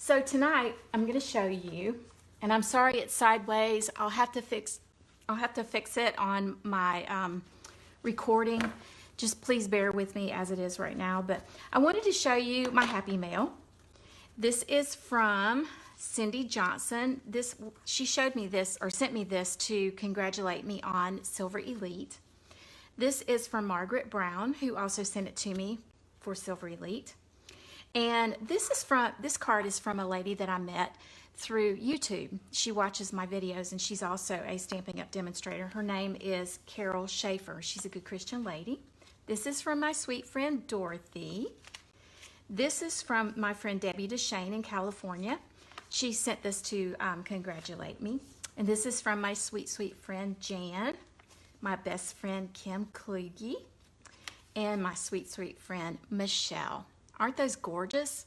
So tonight I'm going to show you, and I'm sorry it's sideways. I'll have to fix it on my recording. Just please bear with me as it is right now. But I wanted to show you my Happy Mail. This is from Cindy Johnson. She showed me this, or sent me this, to congratulate me on Silver Elite. This is from Margaret Brown, who also sent it to me for Silver Elite. And this card is from a lady that I met through YouTube. She watches my videos, and she's also a Stampin' Up! Demonstrator. Her name is Carol Schaefer. She's a good Christian lady. This is from my sweet friend Dorothy. This is from my friend Debbie DeShane in California. She sent this to congratulate me. And this is from my sweet, sweet friend Jan, my best friend Kim Kluge, and my sweet, sweet friend Michelle. Aren't those gorgeous?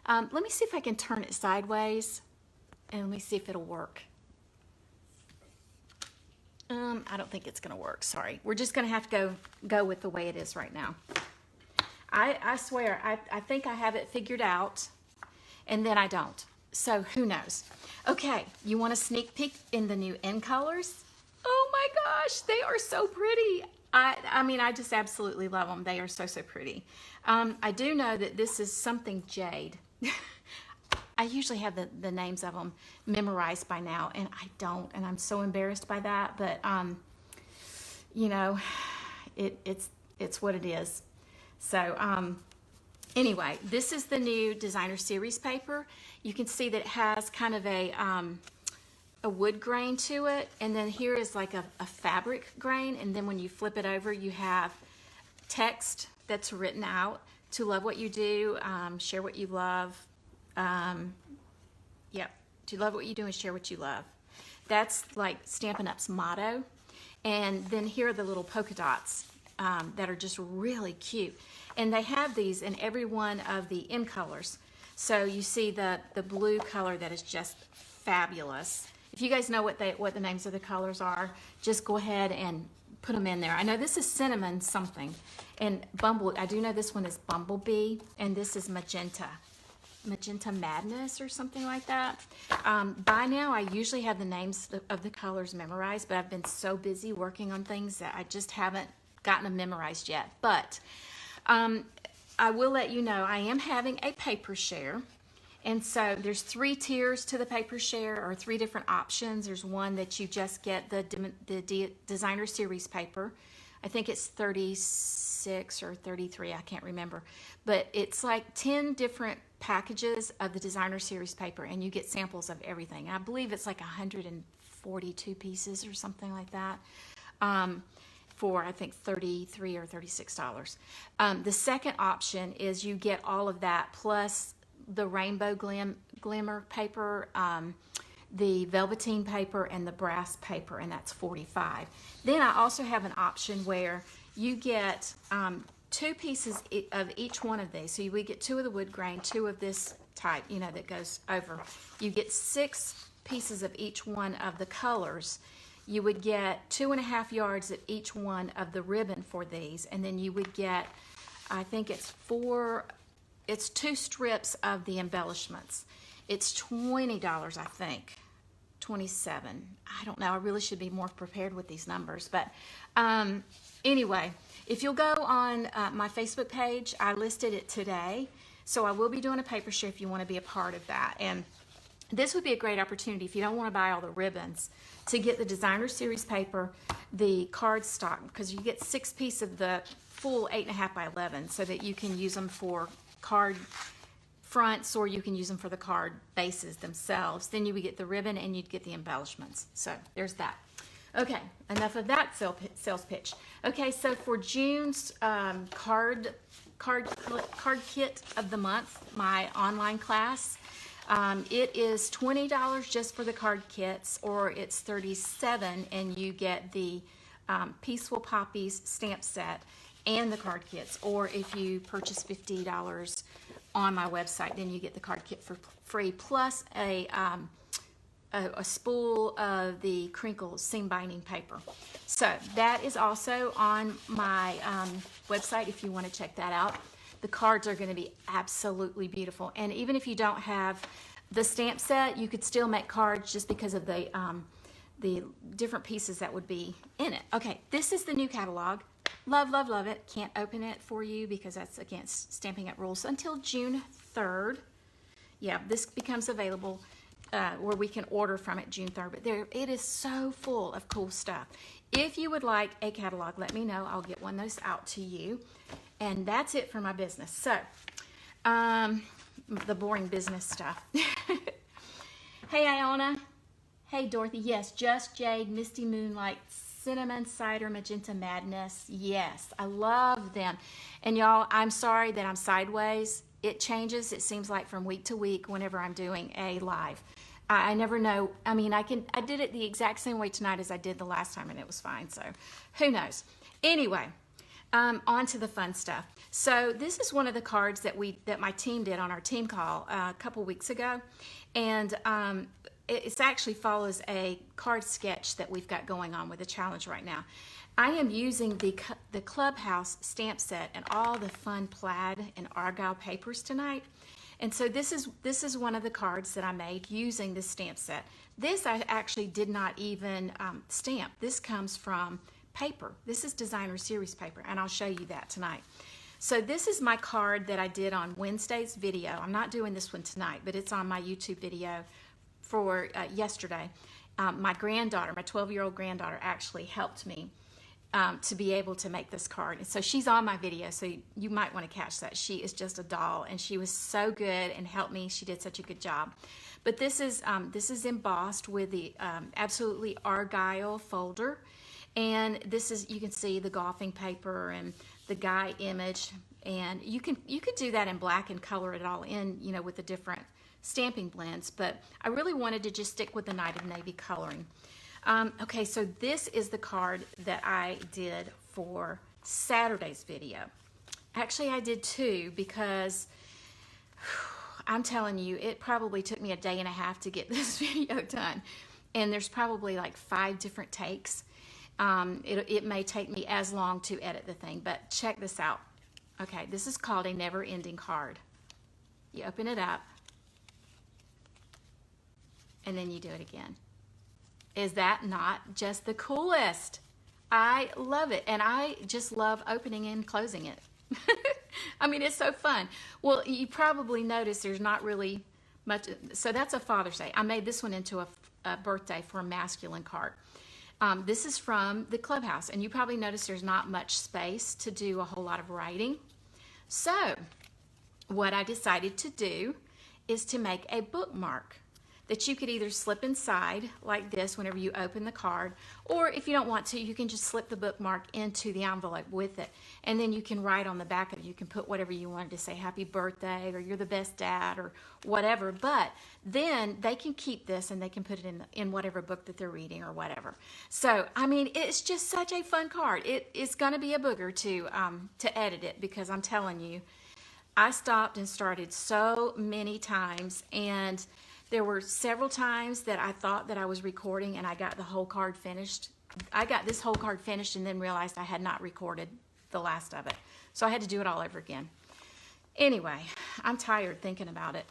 Let me see if I can turn it sideways, and let me see if it'll work. I don't think it's gonna work, sorry. We're just gonna have to go with the way it is right now. I swear, I think I have it figured out, and then I don't. So who knows? Okay, you want a sneak peek in the new end colors? Oh my gosh, they are so pretty. I mean, I just absolutely love them. They are so, so pretty. I do know that this is something jade. I usually have the names of them memorized by now, and I don't, and I'm so embarrassed by that, but, you know, it's what it is. So, anyway, this is the new designer series paper. You can see that it has kind of a wood grain to it, and then here is like a fabric grain, and then when you flip it over, you have text that's written out: to love what you do, share what you love. Yep, to love what you do and share what you love. That's like Stampin' Up's motto. And then here are the little polka dots that are just really cute. And they have these in every one of the end colors. So you see the blue color that is just fabulous. If you guys know what the names of the colors are, just go ahead and put them in there. I know this is cinnamon something, and I do know this one is Bumblebee, and this is Magenta Madness or something like that. By now, I usually have the names of the colors memorized, but I've been so busy working on things that I just haven't gotten them memorized yet. But I will let you know I am having a paper share. And so there's 3 tiers to the paper share, or 3 different options. There's one that you just get the designer series paper. I think it's 36 or 33, I can't remember. But it's like 10 different packages of the designer series paper, and you get samples of everything. I believe it's like 142 pieces or something like that. For I think $33 or $36. The second option is you get all of that plus the rainbow glimmer paper, the velveteen paper, and the brass paper, and that's $45. Then I also have an option where you get 2 pieces of each one of these. So we get 2 of the wood grain, 2 of this type, you know, that goes over. You get 6 pieces of each one of the colors. You would get 2.5 yards of each one of the ribbon for these, and then you would get, I think it's 2 strips of the embellishments. It's $20, I think. 27. I don't know. I really should be more prepared with these numbers. But anyway, if you'll go on my Facebook page, I listed it today. So I will be doing a paper share if you want to be a part of that. And this would be a great opportunity if you don't want to buy all the ribbons to get the designer series paper, the card stock, because you get 6 pieces of the full 8.5 by 11, so that you can use them for card fronts, or you can use them for the card bases themselves. Then you would get the ribbon and you'd get the embellishments. So there's that. Okay, enough of that sales pitch. Okay, so for June's card kit of the month, my online class, it is $20 just for the card kits, or it's $37 and you get the Peaceful Poppies stamp set and the card kits. Or if you purchase $50 on my website, then you get the card kit for free, plus a spool of the crinkle seam binding paper. So that is also on my website if you want to check that out. The cards are going to be absolutely beautiful. And even if you don't have the stamp set, you could still make cards just because of the different pieces that would be in it. Okay, this is the new catalog. Love, love, love it. Can't open it for you because that's against Stampin' Up rules until June 3rd. Yeah, this becomes available where we can order from it June 3rd. But there, it is so full of cool stuff. If you would like a catalog, let me know. I'll get one of those out to you. And that's it for my business. So, the boring business stuff. Hey, Iona. Hey, Dorothy. Yes, Just Jade, Misty Moonlight, Cinnamon Cider, Magenta Madness. Yes, I love them. And y'all, I'm sorry that I'm sideways. It changes, it seems like, from week to week whenever I'm doing a live. I never know. I mean, I did it the exact same way tonight as I did the last time, and it was fine. So who knows? Anyway, on to the fun stuff. So this is one of the cards that my team did on our team call a couple weeks ago, and it actually follows a card sketch that we've got going on with a challenge right now. I am using the Clubhouse stamp set and all the fun plaid and argyle papers tonight. And so this is one of the cards that I made using this stamp set. This I actually did not even stamp. This comes from paper. This is designer series paper, and I'll show you that tonight. So this is my card that I did on Wednesday's video. I'm not doing this one tonight, but it's on my YouTube video for yesterday. My granddaughter, my 12-year-old granddaughter, actually helped me to be able to make this card. And so she's on my video, so you might want to catch that. She is just a doll, and she was so good and helped me. She did such a good job. But this is embossed with the absolutely argyle folder, and this is, you can see the golfing paper and the guy image, and you could do that in black and color it all in, you know, with the different stamping blends. But I really wanted to just stick with the Night of Navy coloring. Okay, so this is the card that I did for Saturday's video. Actually, I did two because I'm telling you, it probably took me a day and a half to get this video done. And there's probably like 5 different takes. It may take me as long to edit the thing, but check this out. Okay, this is called a never-ending card. You open it up, and then you do it again. Is that not just the coolest? I love it, and I just love opening and closing it. I mean, it's so fun. Well, you probably noticed there's not really much. So that's a Father's Day. I made this one into a birthday for a masculine card. This is from the Clubhouse, and you probably noticed there's not much space to do a whole lot of writing. So what I decided to do is to make a bookmark that you could either slip inside like this whenever you open the card, or if you don't want to, you can just slip the bookmark into the envelope with it, and then you can write on the back of it. You can put whatever you wanted to say, happy birthday, or you're the best dad, or whatever. But then they can keep this and they can put it in whatever book that they're reading or whatever. So I mean, it's just such a fun card. It's going to be a booger to edit it, because I'm telling you, I stopped and started so many times, and there were several times that I thought that I was recording and I got the whole card finished. I got this whole card finished and then realized I had not recorded the last of it. So I had to do it all over again. Anyway, I'm tired thinking about it.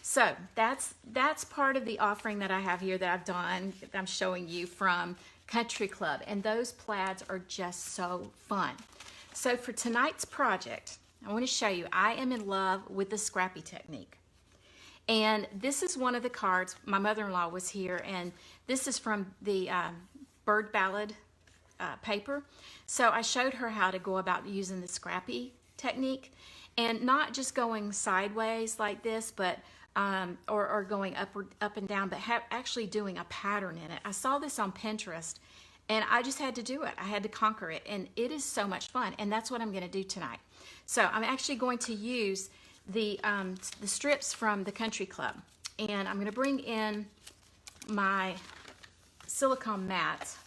So that's part of the offering that I have here that I've done, that I'm showing you from Country Club. And those plaids are just so fun. So for tonight's project, I want to show you, I am in love with the Scrappy technique. And this is one of the cards. My mother-in-law was here, and this is from the Bird Ballad paper. So I showed her how to go about using the Scrappy technique, and not just going sideways like this, but or going up and down, but actually doing a pattern in it. I saw this on Pinterest, and I just had to do it. I had to conquer it, and it is so much fun, and that's what I'm going to do tonight. So I'm actually going to use the strips from the Country Club, and I'm going to bring in my silicone mat,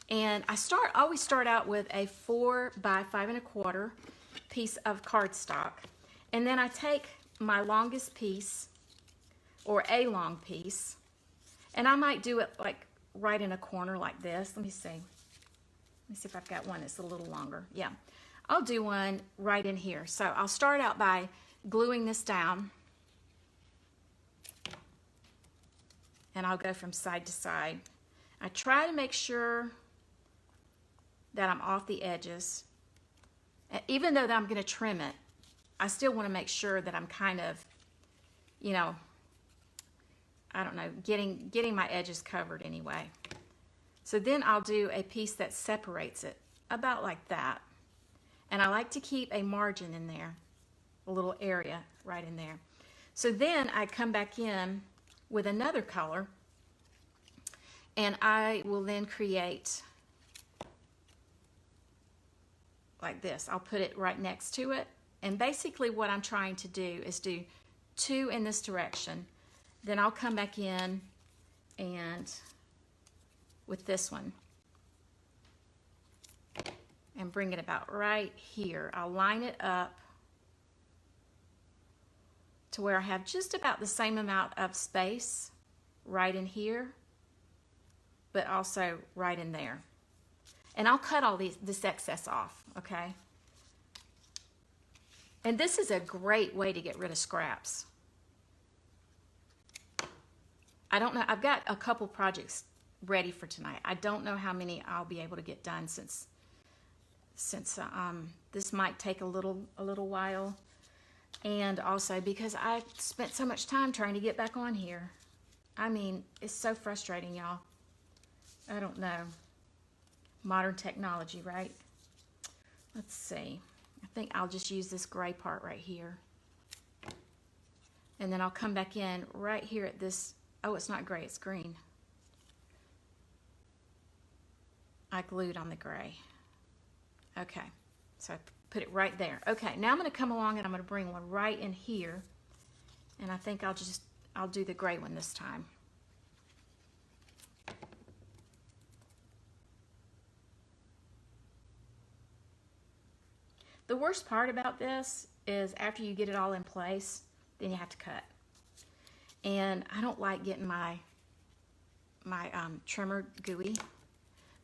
and I always start out with a 4 by 5 1/4 piece of cardstock, and then I take my longest piece, or a long piece, and I might do it like right in a corner like this. Let me see if I've got one that's a little longer. Yeah, I'll do one right in here. So I'll start out by gluing this down. and I'll go from side to side. I try to make sure that I'm off the edges. Even though that I'm going to trim it, I still want to make sure that I'm kind of, you know, I don't know, getting my edges covered anyway. So then I'll do a piece that separates it, about like that. And I like to keep a margin in there, a little area right in there. So then I come back in with another color, and I will then create like this. I'll put it right next to it. And basically what I'm trying to do is do 2 in this direction. Then I'll come back in and with this one and bring it about right here. I'll line it up to where I have just about the same amount of space right in here, but also right in there. And I'll cut all this excess off, okay? And this is a great way to get rid of scraps. I don't know, I've got a couple projects ready for tonight. I don't know how many I'll be able to get done since this might take a little while. And also because I spent so much time trying to get back on here. I mean, it's so frustrating, y'all. I don't know. Modern technology, right? Let's see. I think I'll just use this gray part right here. And then I'll come back in right here at this. Oh, it's not gray, it's green. I glued on the gray. Okay, so I put it right there. Okay, now I'm going to come along and I'm going to bring one right in here. And I think I'll do the gray one this time. The worst part about this is after you get it all in place, then you have to cut. And I don't like getting my trimmer gooey,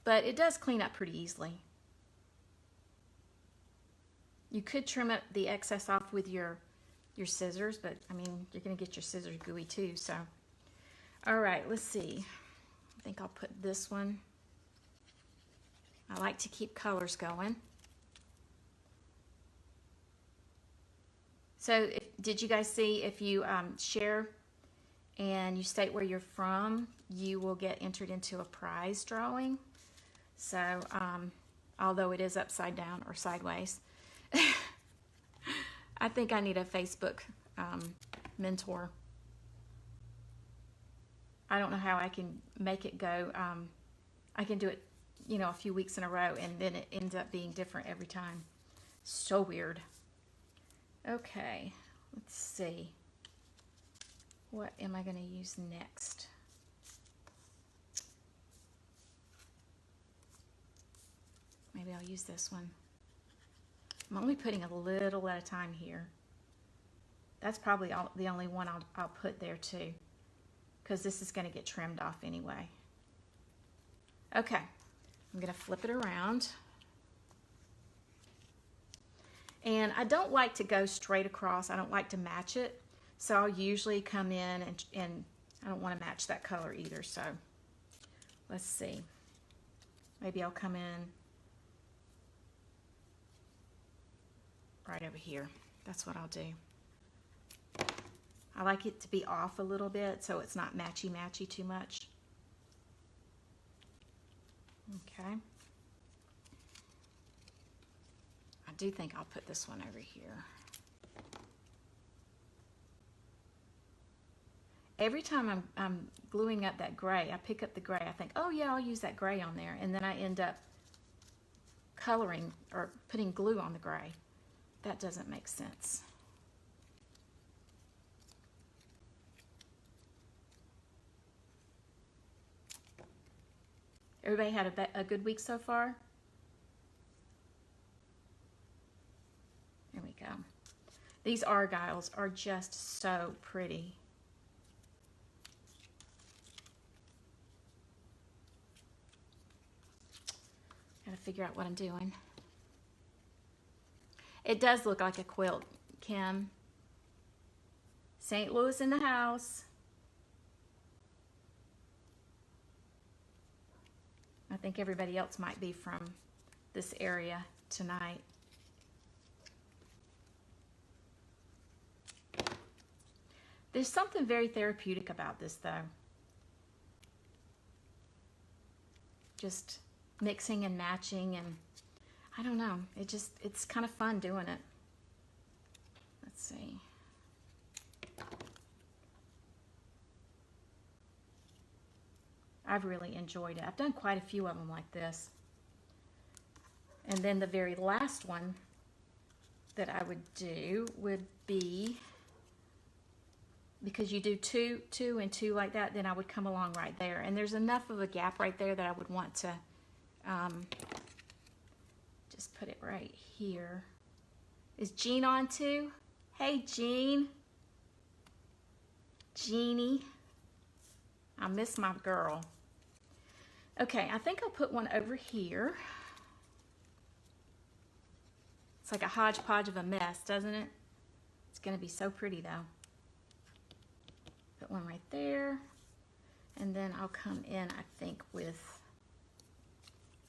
but it does clean up pretty easily. You could trim up the excess off with your scissors, but I mean, you're gonna get your scissors gooey too, so. All right, let's see. I think I'll put this one. I like to keep colors going. So did you guys see if you share and you state where you're from, you will get entered into a prize drawing. So although it is upside down or sideways, I think I need a Facebook mentor. I don't know how I can make it go. I can do it, you know, a few weeks in a row, and then it ends up being different every time. So weird. Okay, let's see. What am I going to use next? Maybe I'll use this one. I'm only putting a little at a time here. That's probably the only one I'll put there too, because this is going to get trimmed off anyway. Okay, I'm going to flip it around. And I don't like to go straight across. I don't like to match it. So I'll usually come in and I don't want to match that color either. So let's see. Maybe I'll come in right over here. That's what I'll do. I like it to be off a little bit so it's not matchy-matchy too much. Okay. I do think I'll put this one over here. Every time I'm gluing up that gray, I pick up the gray, I think, oh yeah, I'll use that gray on there. And then I end up coloring or putting glue on the gray. That doesn't make sense. Everybody had a good week so far? There we go. These argyles are just so pretty. Gotta figure out what I'm doing. It does look like a quilt, Kim. St. Louis in the house. I think everybody else might be from this area tonight. There's something very therapeutic about this though. Just mixing and matching, and I don't know, it's kind of fun doing it. Let's see. I've really enjoyed it. I've done quite a few of them like this. And then the very last one that I would do would be, because you do two and two like that, then I would come along right there. And there's enough of a gap right there that I would want to just put it right here. Is Jean on too? Hey, Jean. Jeannie. I miss my girl. Okay, I think I'll put one over here. It's like a hodgepodge of a mess, doesn't it? It's gonna be so pretty though. Put one right there. And then I'll come in, I think, with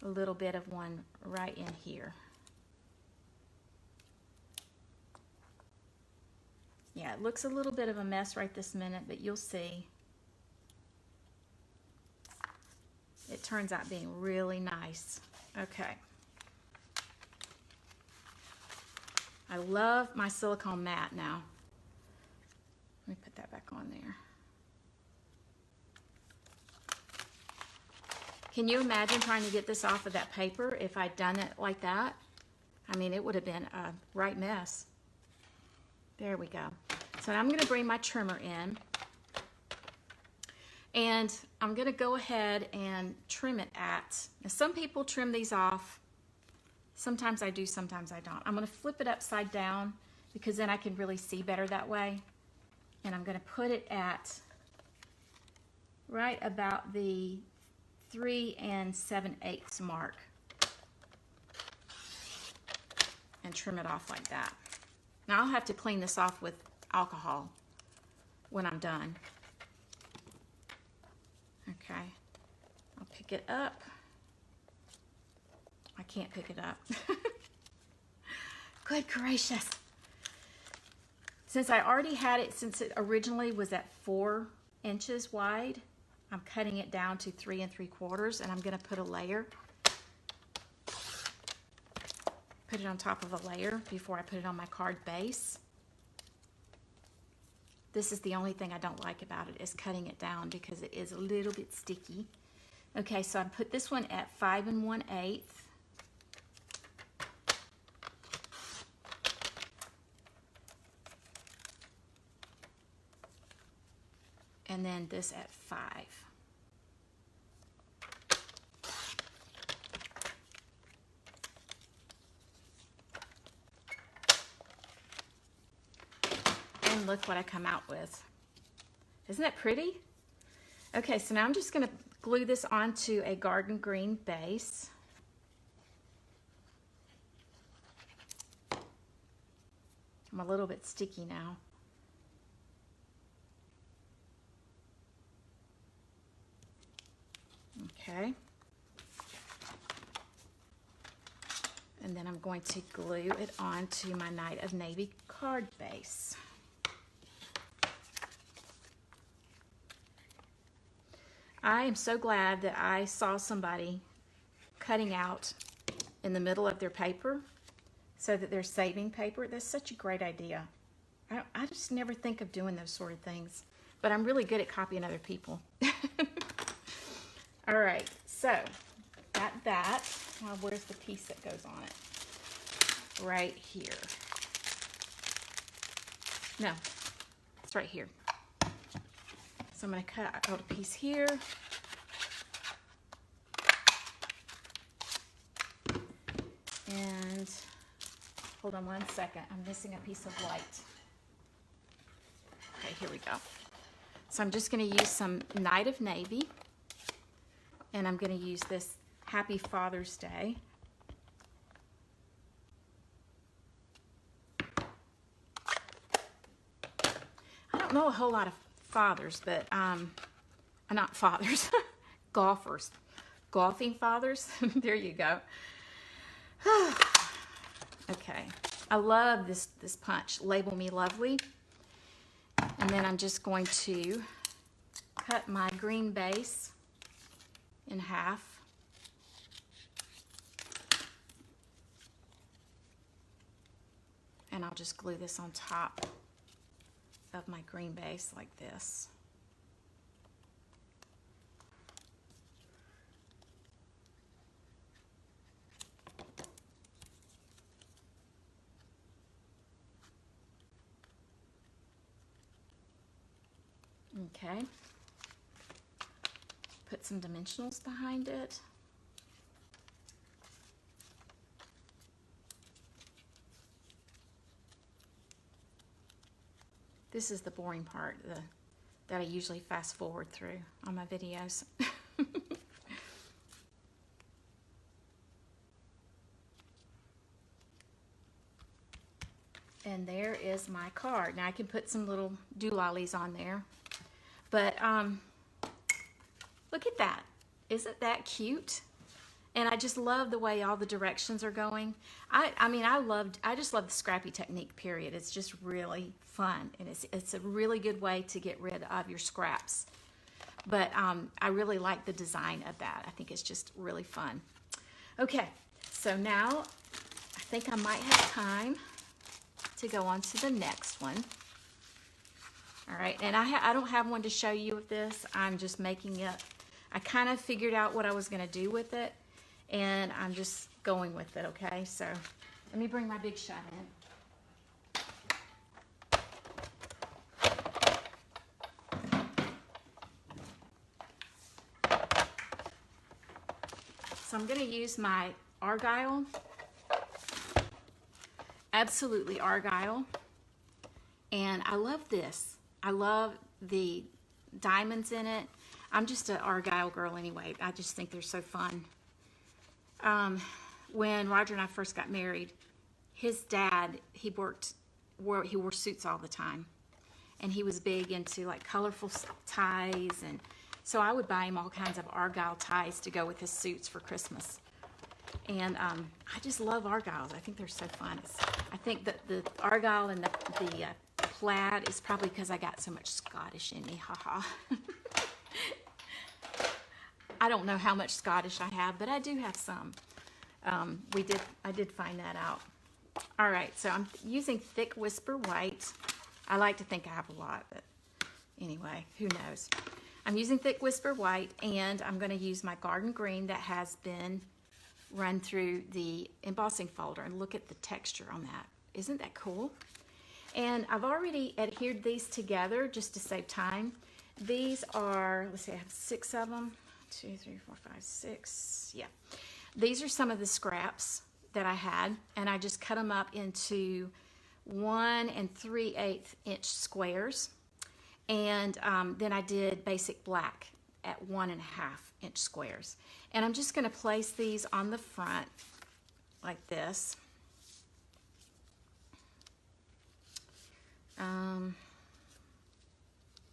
a little bit of one right in here. Yeah, it looks a little bit of a mess right this minute, but you'll see. It turns out being really nice. Okay. I love my silicone mat now. Let me put that back on there. Can you imagine trying to get this off of that paper if I'd done it like that? I mean, it would have been a right mess. There we go. So now I'm going to bring my trimmer in. And I'm going to go ahead and trim it at, now some people trim these off. Sometimes I do, sometimes I don't. I'm going to flip it upside down because then I can really see better that way. And I'm going to put it at right about the 3 7/8 mark. And trim it off like that. Now I'll have to clean this off with alcohol when I'm done. Okay, I'll pick it up. I can't pick it up. Good gracious. Since I already had it, since it originally was at 4 inches wide, I'm cutting it down to 3 3/4, and I'm gonna put a layer. Put it on top of a layer before I put it on my card base. This is the only thing I don't like about it, is cutting it down because it is a little bit sticky. Okay, so I put this one at 5 1/8. And then this at 5. And look what I come out with. Isn't that pretty? Okay, so now I'm just going to glue this onto a garden green base. I'm a little bit sticky now. Okay. And then I'm going to glue it onto my Night of Navy card base. I am so glad that I saw somebody cutting out in the middle of their paper so that they're saving paper. That's such a great idea. I just never think of doing those sort of things, but I'm really good at copying other people. All right, so got that. Now, where's the piece that goes on it? Right here. No, it's right here. So I'm going to cut out a piece here. And hold on one second. I'm missing a piece of light. Okay, here we go. So I'm just going to use some Night of Navy. And I'm going to use this Happy Father's Day. I don't know a whole lot of fathers, but not fathers, golfers. golfing fathers. There you go. Okay, I love this punch, Label Me Lovely. And then I'm just going to cut my green base in half. And I'll just glue this on top of my green base like this. Okay. Put some dimensionals behind it. This is the boring part that I usually fast forward through on my videos. And there is my card. Now I can put some little doolollies on there. But look at that. Isn't that cute? And I just love the way all the directions are going. I just love the Scrappy technique, period. It's just really fun. And it's a really good way to get rid of your scraps. But I really like the design of that. I think it's just really fun. Okay, so now I think I might have time to go on to the next one. All right, and I don't have one to show you of this. I'm just making it. I kind of figured out what I was going to do with it, and I'm just going with it, okay? So let me bring my big shot in. So I'm going to use my Argyle, absolutely Argyle, and I love this. I love the diamonds in it. I'm just an Argyle girl anyway. I just think they're so fun. When Roger and I first got married, his dad, he wore suits all the time. And he was big into like colorful ties. And so I would buy him all kinds of Argyle ties to go with his suits for Christmas. And I just love Argyles. I think they're so fun. I think that the Argyle and the plaid is probably because I got so much Scottish in me, haha. I don't know how much Scottish I have, but I do have some. I did find that out. All right, so I'm using thick whisper white. I like to think I have a lot, but anyway, who knows? I'm using thick whisper white, and I'm going to use my garden green that has been run through the embossing folder, and look at the texture on that. Isn't that cool? And I've already adhered these together just to save time. These are, let's see, I have 6 of them. 2, 3, 4, 5, 6. Yeah. These are some of the scraps that I had, and I just cut them up into 1 3/8 inch squares. And then I did basic black at 1 1/2 inch squares. And I'm just going to place these on the front like this.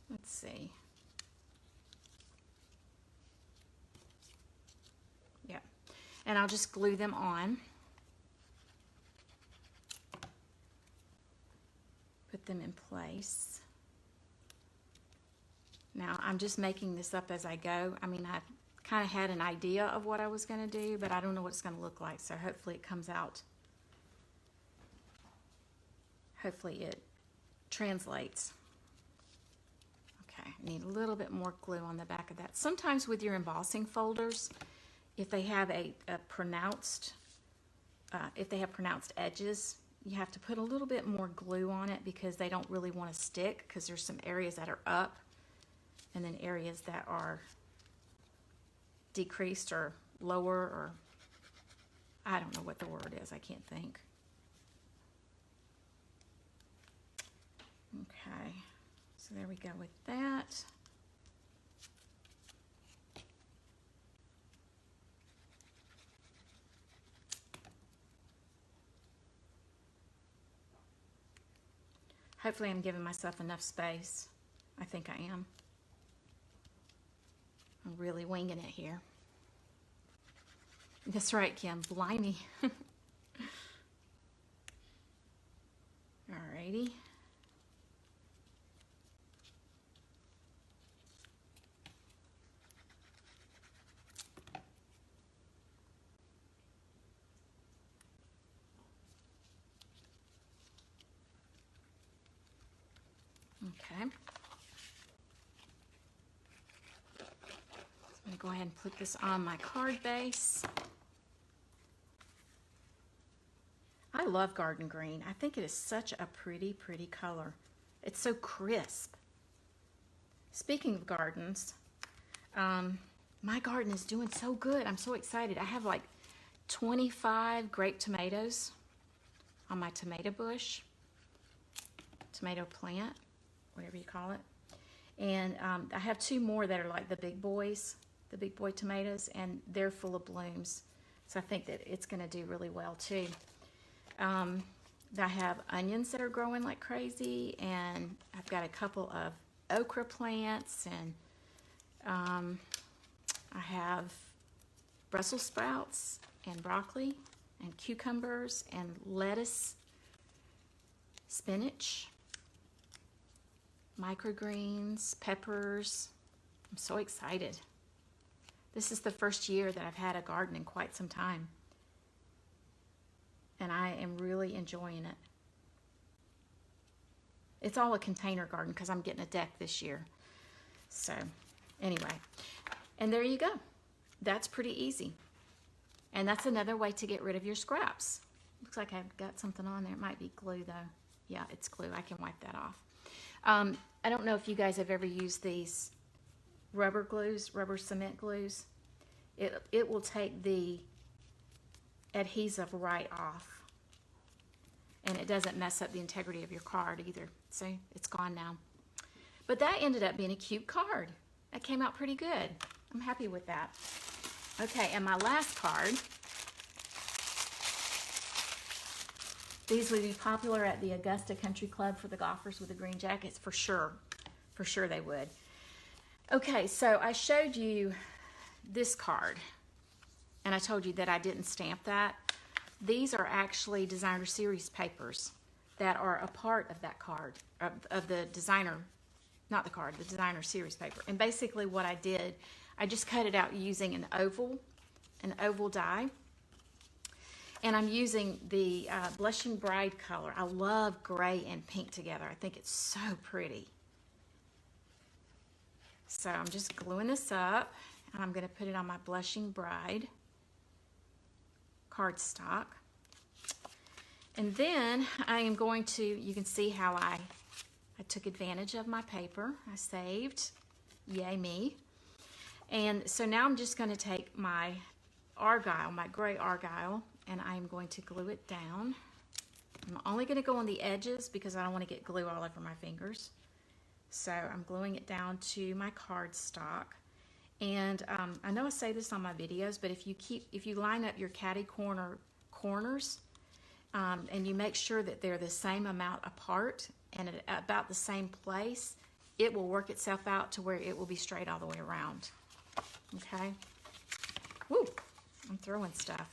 Let's see. Yeah. And I'll just glue them on. Put them in place. Now, I'm just making this up as I go. I mean, I kind of had an idea of what I was going to do, but I don't know what it's going to look like, so hopefully it comes out. Hopefully it translates. Okay, I need a little bit more glue on the back of that. Sometimes with your embossing folders, if they have pronounced edges, you have to put a little bit more glue on it because they don't really want to stick, because there's some areas that are up and then areas that are decreased or lower, or I don't know what the word is. I can't think. Okay, so there we go with that. Hopefully I'm giving myself enough space. I think I am. I'm really winging it here. That's right, Kim. Blimey. Alrighty. Okay. I'm going to go ahead and put this on my card base. I love garden green. I think it is such a pretty, pretty color. It's so crisp. Speaking of gardens, my garden is doing so good. I'm so excited. I have like 25 grape tomatoes on my tomato bush, tomato plant, whatever you call it. And I have 2 more that are like the big boys, the big boy tomatoes, and they're full of blooms. So I think that it's going to do really well too. I have onions that are growing like crazy, and I've got a couple of okra plants, and I have Brussels sprouts and broccoli and cucumbers and lettuce, spinach, microgreens, peppers. I'm so excited. This is the first year that I've had a garden in quite some time, and I am really enjoying it. It's all a container garden because I'm getting a deck this year. So anyway, and there you go. That's pretty easy. And that's another way to get rid of your scraps. Looks like I've got something on there. It might be glue though. Yeah, it's glue. I can wipe that off. I don't know if you guys have ever used these rubber glues, rubber cement glues. It will take the adhesive right off. And it doesn't mess up the integrity of your card either. See, it's gone now. But that ended up being a cute card. That came out pretty good. I'm happy with that. Okay, and my last card. These would be popular at the Augusta Country Club for the golfers with the green jackets, for sure. For sure they would. Okay, so I showed you this card, and I told you that I didn't stamp that. These are actually designer series papers that are a part of that card, of the designer, not the card, the designer series paper. And basically what I did, I just cut it out using an oval die. And I'm using the Blushing Bride color. I love gray and pink together. I think it's so pretty. So I'm just gluing this up, and I'm going to put it on my Blushing Bride cardstock. And then I am going to, you can see how I took advantage of my paper. I saved, yay me. And so now I'm just going to take my argyle, my gray argyle, and I'm going to glue it down. I'm only going to go on the edges because I don't want to get glue all over my fingers. So I'm gluing it down to my cardstock. And I know I say this on my videos, but if you line up your caddy corners and you make sure that they're the same amount apart and at about the same place, it will work itself out to where it will be straight all the way around. Okay. Woo! I'm throwing stuff.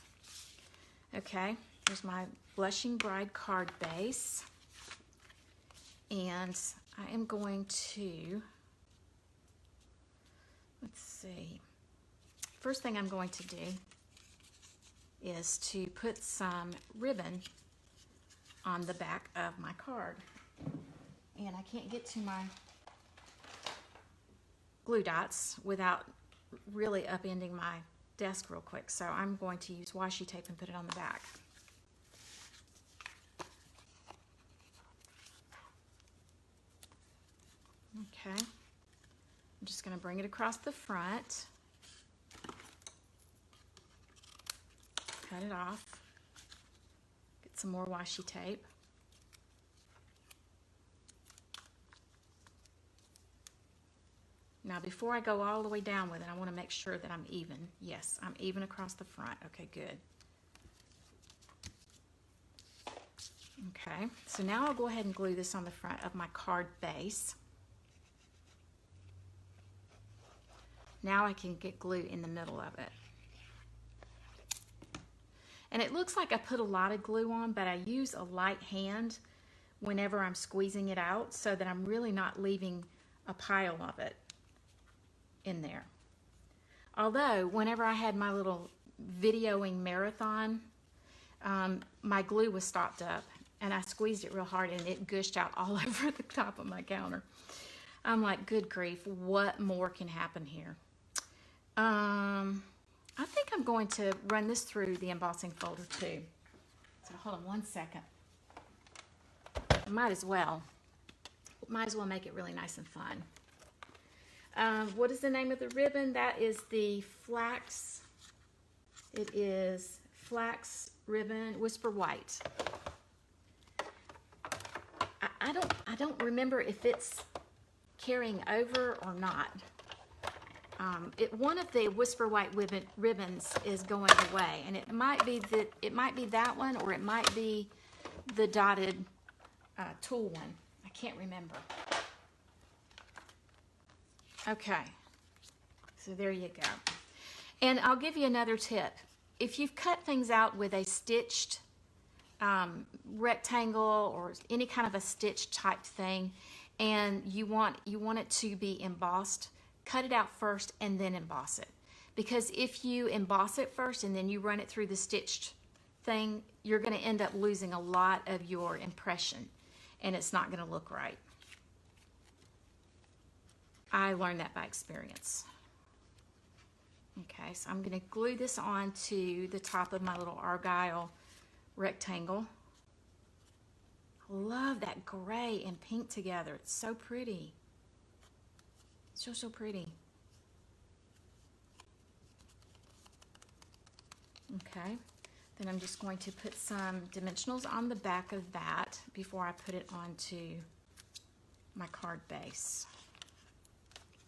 Okay, here's my Blushing Bride card base. And I am going to, let's see. First thing I'm going to do is to put some ribbon on the back of my card. And I can't get to my glue dots without really upending my desk real quick. So I'm going to use washi tape and put it on the back. Okay. I'm just going to bring it across the front. Cut it off. Get some more washi tape. Now before I go all the way down with it, I want to make sure that I'm even. Yes, I'm even across the front. Okay, good. Okay, so now I'll go ahead and glue this on the front of my card base. Now I can get glue in the middle of it. And it looks like I put a lot of glue on, but I use a light hand whenever I'm squeezing it out so that I'm really not leaving a pile of it in there. Although, whenever I had my little videoing marathon, my glue was stopped up and I squeezed it real hard and it gushed out all over the top of my counter. I'm like, good grief, what more can happen here? I think I'm going to run this through the embossing folder too. So hold on one second. Might as well make it really nice and fun. What is the name of the ribbon? That is the flax. It is flax ribbon, Whisper White. I don't remember if it's carrying over or not. One of the Whisper White ribbons is going away, and it might be that one, or it might be the dotted tulle one. I can't remember. Okay, so there you go. And I'll give you another tip. If you've cut things out with a stitched rectangle or any kind of a stitched type thing, and you want it to be embossed, cut it out first and then emboss it. Because if you emboss it first and then you run it through the stitched thing, you're going to end up losing a lot of your impression, and it's not going to look right. I learned that by experience. Okay, so I'm going to glue this on to the top of my little argyle rectangle. I love that gray and pink together. It's so pretty. So pretty. Okay, then I'm just going to put some dimensionals on the back of that before I put it onto my card base.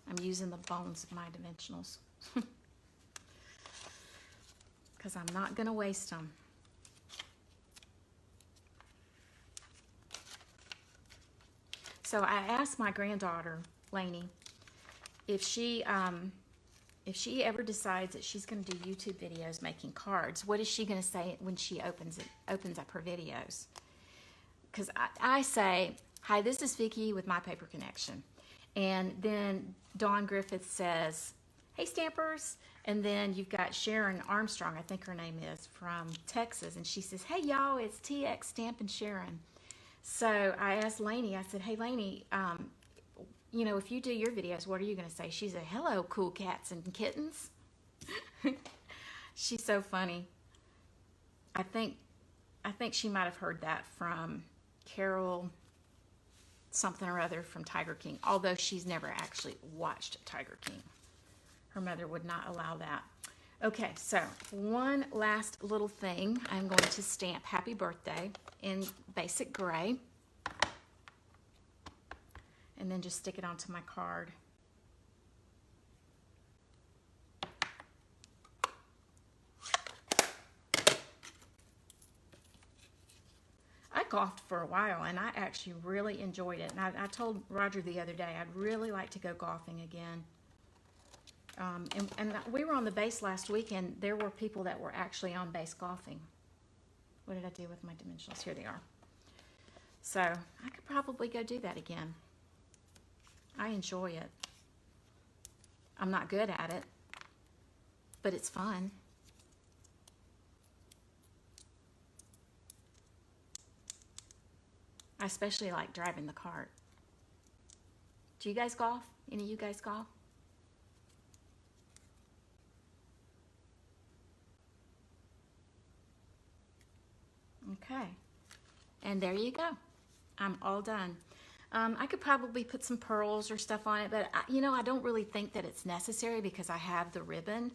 I'm using the bones of my dimensionals because I'm not going to waste them. So I asked my granddaughter, Lainey, if she ever decides that she's going to do YouTube videos making cards, what is she going to say when she opens up her videos? Because I say, hi, this is Vicki with My Paper Connection. And then Dawn Griffith says, hey, Stampers. And then you've got Sharon Armstrong, I think her name is, from Texas. And she says, hey, y'all, it's TX Stamp and Sharon. So I asked Lainey, I said, hey, Lainey, you know, if you do your videos, what are you going to say? She said, hello, cool cats and kittens. She's so funny. I think she might have heard that from Carol something or other from Tiger King, although she's never actually watched Tiger King. Her mother would not allow that. Okay, so one last little thing. I'm going to stamp Happy Birthday in basic gray. And then just stick it onto my card. I golfed for a while and I actually really enjoyed it. And I told Roger the other day I'd really like to go golfing again. And we were on the base last week and there were people that were actually on base golfing. What did I do with my dimensionals? Here they are. So I could probably go do that again. I enjoy it. I'm not good at it, but it's fun. I especially like driving the cart. Do you guys golf? Any of you guys golf? Okay. And there you go. I'm all done. I could probably put some pearls or stuff on it, but I don't really think that it's necessary because I have the ribbon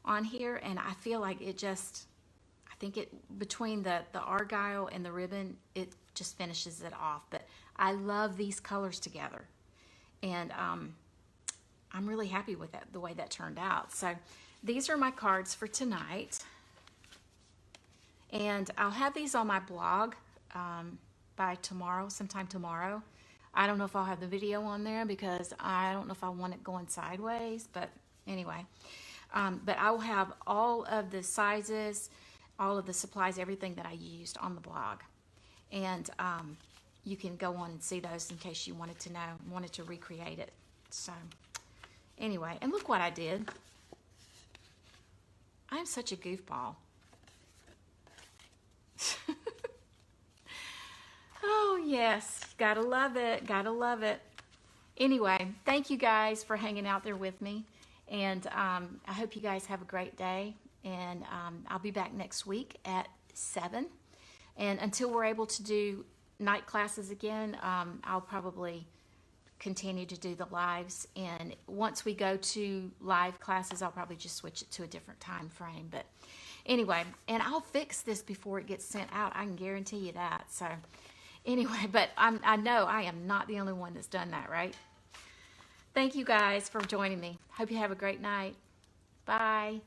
on here, and I feel like I think between the argyle and the ribbon, it just finishes it off. But I love these colors together, and I'm really happy with the way that turned out. So these are my cards for tonight, and I'll have these on my blog by tomorrow, sometime tomorrow. I don't know if I'll have the video on there because I don't know if I want it going sideways, but anyway. But I will have all of the sizes, all of the supplies, everything that I used on the blog. And you can go on and see those in case you wanted to know, wanted to recreate it. So anyway, and look what I did. I'm such a goofball. Oh yes, gotta love it, gotta love it. Anyway, thank you guys for hanging out there with me, and I hope you guys have a great day, and I'll be back next week at 7, and until we're able to do night classes again, I'll probably continue to do the lives, and once we go to live classes, I'll probably just switch it to a different time frame. But anyway, and I'll fix this before it gets sent out, I can guarantee you that. So anyway, but I know I am not the only one that's done that, right? Thank you guys for joining me. Hope you have a great night. Bye.